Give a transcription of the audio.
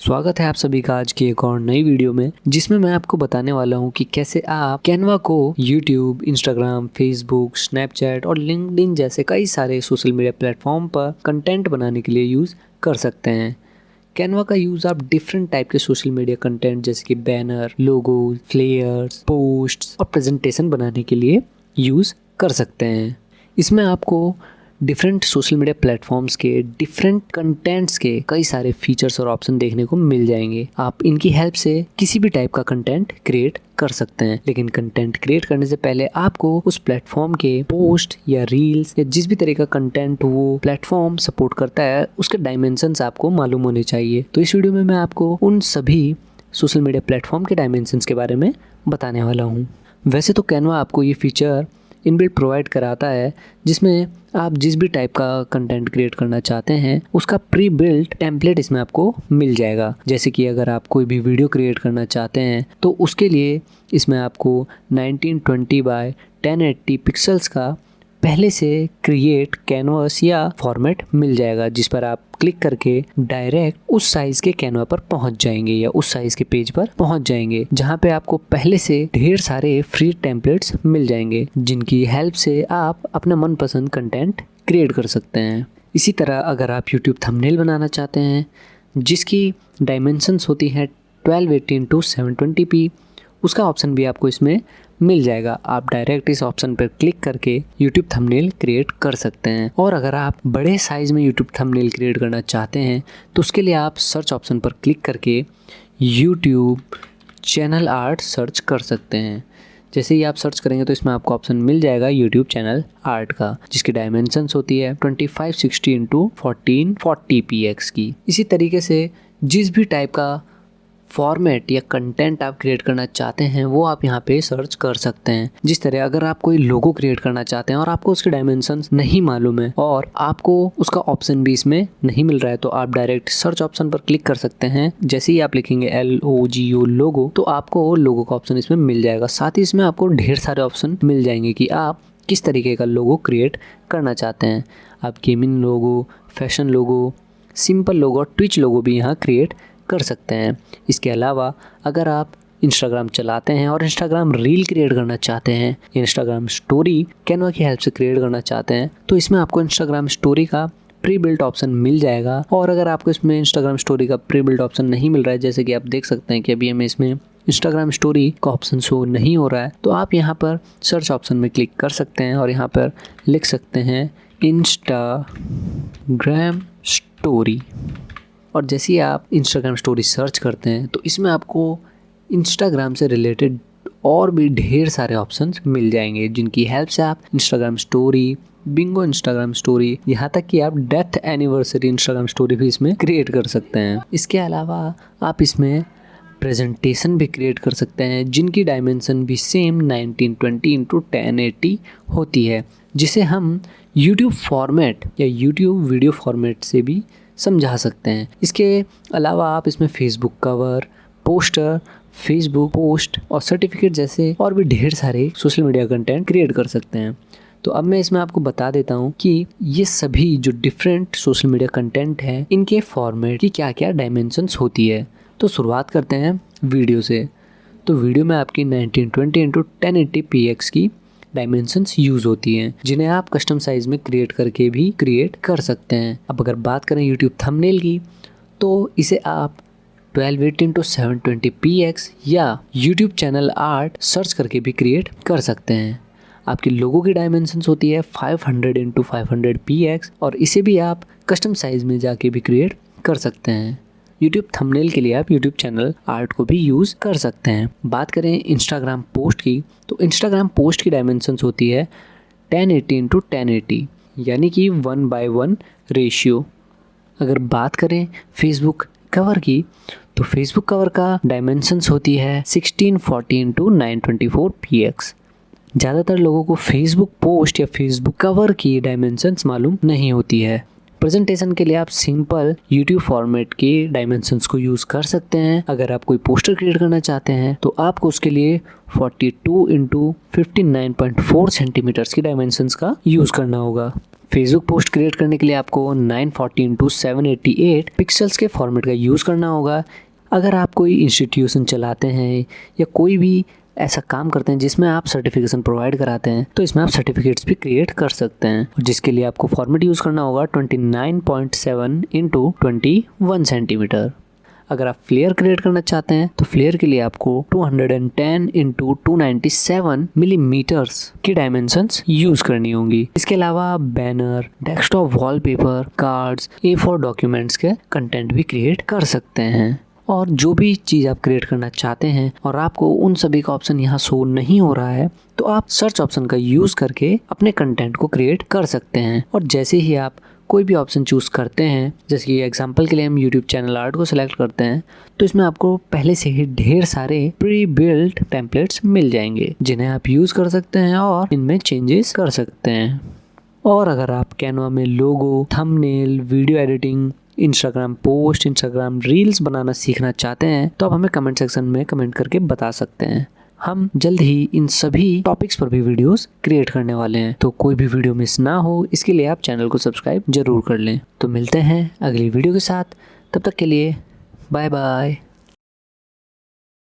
स्वागत है आप सभी का आज की एक और नई वीडियो में, जिसमें मैं आपको बताने वाला हूं कि कैसे आप कैनवा को यूट्यूब, इंस्टाग्राम, फेसबुक, स्नैपचैट और लिंक्डइन जैसे कई सारे सोशल मीडिया प्लेटफॉर्म पर कंटेंट बनाने के लिए यूज़ कर सकते हैं। कैनवा का यूज़ आप डिफरेंट टाइप के सोशल मीडिया कंटेंट जैसे कि बैनर, लोगोज, फ्लेयर्स, पोस्ट्स और प्रेजेंटेशन बनाने के लिए यूज़ कर सकते हैं। इसमें आपको डिफरेंट सोशल मीडिया प्लेटफॉर्म्स के डिफरेंट कंटेंट्स के कई सारे फीचर्स और ऑप्शन देखने को मिल जाएंगे। आप इनकी हेल्प से किसी भी टाइप का कंटेंट क्रिएट कर सकते हैं, लेकिन कंटेंट क्रिएट करने से पहले आपको उस प्लेटफॉर्म के पोस्ट या रील्स या जिस भी तरह का कंटेंट वो प्लेटफॉर्म सपोर्ट करता है उसके डायमेंशंस आपको मालूम होने चाहिए। तो इस वीडियो में मैं आपको उन सभी सोशल मीडिया प्लेटफॉर्म के डायमेंशंस के बारे में बताने वाला हूँ। वैसे तो कैनवा आपको ये फीचर इनबिल्ट प्रोवाइड कराता है, जिसमें आप जिस भी टाइप का कंटेंट क्रिएट करना चाहते हैं उसका प्री बिल्ट टेम्पलेट इसमें आपको मिल जाएगा। जैसे कि अगर आप कोई भी वीडियो क्रिएट करना चाहते हैं तो उसके लिए इसमें आपको 1920 बाय 1080 पिक्सल्स का पहले से क्रिएट कैनवास या फॉर्मेट मिल जाएगा, जिस पर आप क्लिक करके डायरेक्ट उस साइज के कैनवा पर पहुंच जाएंगे या उस साइज के पेज पर पहुंच जाएंगे, जहां पे आपको पहले से ढेर सारे फ्री टेम्पलेट्स मिल जाएंगे, जिनकी हेल्प से आप अपना मनपसंद कंटेंट क्रिएट कर सकते हैं। इसी तरह अगर आप यूट्यूब थंबनेल बनाना चाहते हैं जिसकी डायमेंशंस होती हैं 1280 x 720p, उसका ऑप्शन भी आपको इसमें मिल जाएगा। आप डायरेक्ट इस ऑप्शन पर क्लिक करके YouTube थंबनेल क्रिएट कर सकते हैं। और अगर आप बड़े साइज में YouTube थंबनेल क्रिएट करना चाहते हैं तो उसके लिए आप सर्च ऑप्शन पर क्लिक करके YouTube चैनल आर्ट सर्च कर सकते हैं। जैसे ही आप सर्च करेंगे तो इसमें आपको ऑप्शन मिल जाएगा YouTube चैनल आर्ट का, जिसकी डायमेंशंस होती है 2560 x 1440px की। इसी तरीके से जिस भी टाइप का फॉर्मेट या कंटेंट आप क्रिएट करना चाहते हैं वो आप यहाँ पे सर्च कर सकते हैं। जिस तरह अगर आप कोई लोगो क्रिएट करना चाहते हैं और आपको उसके डायमेंशंस नहीं मालूम है और आपको उसका ऑप्शन भी इसमें नहीं मिल रहा है, तो आप डायरेक्ट सर्च ऑप्शन पर क्लिक कर सकते हैं। जैसे ही आप लिखेंगे LOGO लोगो, तो आपको लोगो का ऑप्शन इसमें मिल जाएगा। साथ ही इसमें आपको ढेर सारे ऑप्शन मिल जाएंगे कि आप किस तरीके का लोगो क्रिएट करना चाहते हैं। आप गेमिंग लोगो, फैशन लोगो, सिंपल लोगो और ट्विच लोगो भी यहाँ क्रिएट कर सकते हैं। इसके अलावा अगर आप इंस्टाग्राम चलाते हैं और इंस्टाग्राम रील क्रिएट करना चाहते हैं, इंस्टाग्राम स्टोरी कैनवा की हेल्प से क्रिएट करना चाहते हैं, तो इसमें आपको इंस्टाग्राम स्टोरी का प्री बिल्ट ऑप्शन मिल जाएगा। और अगर आपको इसमें इंस्टाग्राम स्टोरी का प्री बिल्ट ऑप्शन नहीं मिल रहा है, जैसे कि आप देख सकते हैं कि अभी हमें इसमें इंस्टाग्राम स्टोरी का ऑप्शन शो नहीं हो रहा है, तो आप यहाँ पर सर्च ऑप्शन में क्लिक कर सकते हैं और यहाँ पर लिख सकते हैं इंस्टाग्राम स्टोरी। और जैसे ही आप इंस्टाग्राम स्टोरी सर्च करते हैं तो इसमें आपको इंस्टाग्राम से रिलेटेड और भी ढेर सारे ऑप्शंस मिल जाएंगे, जिनकी हेल्प से आप Instagram story, Bingo Instagram story, यहाँ तक कि आप डेथ एनिवर्सरी इंस्टाग्राम स्टोरी भी इसमें क्रिएट कर सकते हैं। इसके अलावा आप इसमें प्रेजेंटेशन भी क्रिएट कर सकते हैं, जिनकी डायमेंशन भी सेम 1920 x 1080 होती है, जिसे हम यूट्यूब फॉर्मेट या यूट्यूब वीडियो फॉर्मेट से भी समझा सकते हैं। इसके अलावा आप इसमें Facebook cover, poster, Facebook post और सर्टिफिकेट जैसे और भी ढेर सारे सोशल मीडिया कंटेंट क्रिएट कर सकते हैं। तो अब मैं इसमें आपको बता देता हूँ कि ये सभी जो डिफरेंट सोशल मीडिया कंटेंट हैं इनके फॉर्मेट की क्या क्या डायमेंशंस होती है। तो शुरुआत करते हैं वीडियो से। तो वीडियो में आपकी 1920 x 1080px की डायमेंशंस यूज़ होती हैं, जिन्हें आप कस्टम साइज में क्रिएट करके भी क्रिएट कर सकते हैं। अब अगर बात करें यूट्यूब थंबनेल की, तो इसे आप 1280 x 720px या यूट्यूब चैनल आर्ट सर्च करके भी क्रिएट कर सकते हैं। आपकी लोगो की डायमेंशंस होती है 500 x 500px और इसे भी आप कस्टम साइज में जाके भी क्रिएट कर सकते हैं। यूट्यूब थंबनेल के लिए आप यूट्यूब चैनल आर्ट को भी यूज़ कर सकते हैं। बात करें इंस्टाग्राम पोस्ट की, तो इंस्टाग्राम पोस्ट की डायमेंशंस होती है 1080 x 1080, यानी कि 1:1 रेशियो। अगर बात करें फेसबुक कवर की, तो फेसबुक कवर का डायमेंशंस होती है 1640 x 924px। ज़्यादातर लोगों को फेसबुक पोस्ट या फेसबुक कवर की डायमेंशंस मालूम नहीं होती है। प्रेजेंटेशन के लिए आप सिंपल यूट्यूब फॉर्मेट के डायमेंशंस को यूज़ कर सकते हैं। अगर आप कोई पोस्टर क्रिएट करना चाहते हैं तो आपको उसके लिए 42 x 59.4 सेंटीमीटर्स की डायमेंशंस का यूज़ करना होगा। फेसबुक पोस्ट क्रिएट करने के लिए आपको 940x788 पिक्सल्स के फॉर्मेट का यूज़ करना होगा। अगर आप कोई इंस्टीट्यूशन चलाते हैं या कोई भी ऐसा काम करते हैं जिसमें आप सर्टिफिकेशन प्रोवाइड कराते हैं, तो इसमें आप सर्टिफिकेट्स भी क्रिएट कर सकते हैं, जिसके लिए आपको फॉर्मेट यूज़ करना होगा 29.7 इंटू 21 सेंटीमीटर। अगर आप फ्लेयर क्रिएट करना चाहते हैं तो फ्लेयर के लिए आपको 210 इंटू 297 मिलीमीटर्स की डायमेंशंस यूज करनी होंगी। इसके अलावा banner, desktop wallpaper, cards, A4 documents के कंटेंट भी क्रिएट कर सकते हैं। और जो भी चीज़ आप क्रिएट करना चाहते हैं और आपको उन सभी का ऑप्शन यहाँ शो नहीं हो रहा है, तो आप सर्च ऑप्शन का यूज़ करके अपने कंटेंट को क्रिएट कर सकते हैं। और जैसे ही आप कोई भी ऑप्शन चूज़ करते हैं, जैसे कि एग्जांपल के लिए हम यूट्यूब चैनल आर्ट को सिलेक्ट करते हैं, तो इसमें आपको पहले से ही ढेर सारे प्री बिल्ट टेम्पलेट्स मिल जाएंगे जिन्हें आप यूज़ कर सकते हैं और इनमें चेंजेस कर सकते हैं। और अगर आप कैनवा में logo, thumbnail, video editing, Instagram post, Instagram reels बनाना सीखना चाहते हैं तो आप हमें कमेंट सेक्शन में कमेंट करके बता सकते हैं। हम जल्द ही इन सभी टॉपिक्स पर भी वीडियोस क्रिएट करने वाले हैं, तो कोई भी वीडियो मिस ना हो इसके लिए आप चैनल को सब्सक्राइब जरूर कर लें। तो मिलते हैं अगली वीडियो के साथ, तब तक के लिए बाय बाय।